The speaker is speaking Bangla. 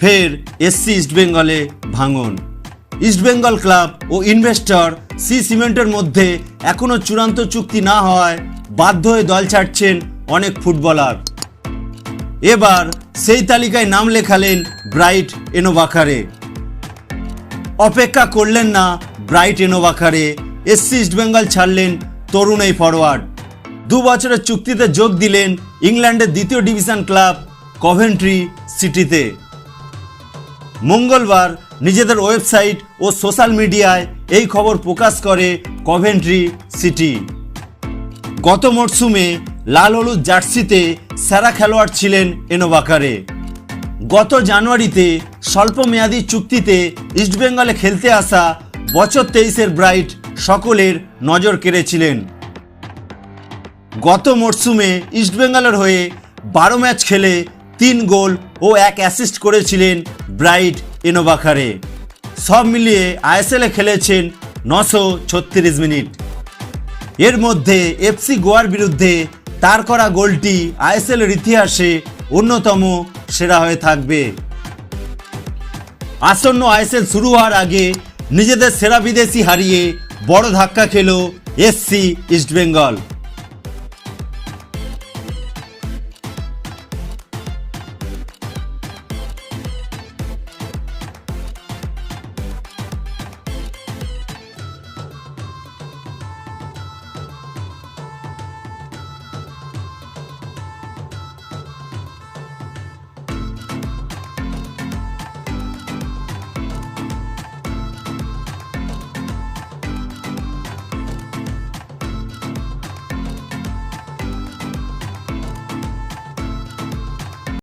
ফের এসসি ইস্টবেঙ্গলে ভাঙন। ইস্টবেঙ্গল ক্লাব ও ইনভেস্টর সি সিমেন্টের মধ্যে এখনও চূড়ান্ত চুক্তি না হওয়ায় বাধ্য হয়ে দল ছাড়ছেন অনেক ফুটবলার। এবার সেই তালিকায় নাম লেখালেন ব্রাইট এনোবাখারে। অপেক্ষা করলেন না ব্রাইট এনোবাখারে, এসসি ইস্টবেঙ্গল ছাড়লেন তরুণ এই ফরওয়ার্ড। 2 বছরের চুক্তিতে যোগ দিলেন ইংল্যান্ডের 2য় ডিভিশন ক্লাব কভেন্ট্রি সিটিতে। মঙ্গলবার নিজেদের ওয়েবসাইট ও সোশ্যাল মিডিয়ায় এই খবর প্রকাশ করে কভেন্ট্রি সিটি। গত মরশুমে লাল হলুদ জার্সিতে সেরা খেলোয়াড় ছিলেন এনোবাখারে। গত জানুয়ারিতে স্বল্পমেয়াদী চুক্তিতে ইস্টবেঙ্গলে খেলতে আসা বছর 23-এর ব্রাইট সকলের নজর কেড়েছিলেন। গত মরশুমে ইস্টবেঙ্গলের হয়ে 12 ম্যাচ খেলে 3 গোল ও 1 অ্যাসিস্ট করেছিলেন ব্রাইট এনোবাখারে। সব মিলিয়ে আইএসএলে খেলেছেন 936 মিনিট। এর মধ্যে এফসি গোয়ার বিরুদ্ধে তার করা গোলটি আইএসএলের ইতিহাসে অন্যতম সেরা হয়ে থাকবে। আসন্ন আইএসএল শুরু হওয়ার আগে নিজেদের সেরা বিদেশি হারিয়ে বড় ধাক্কা খেল এসসি ইস্টবেঙ্গল।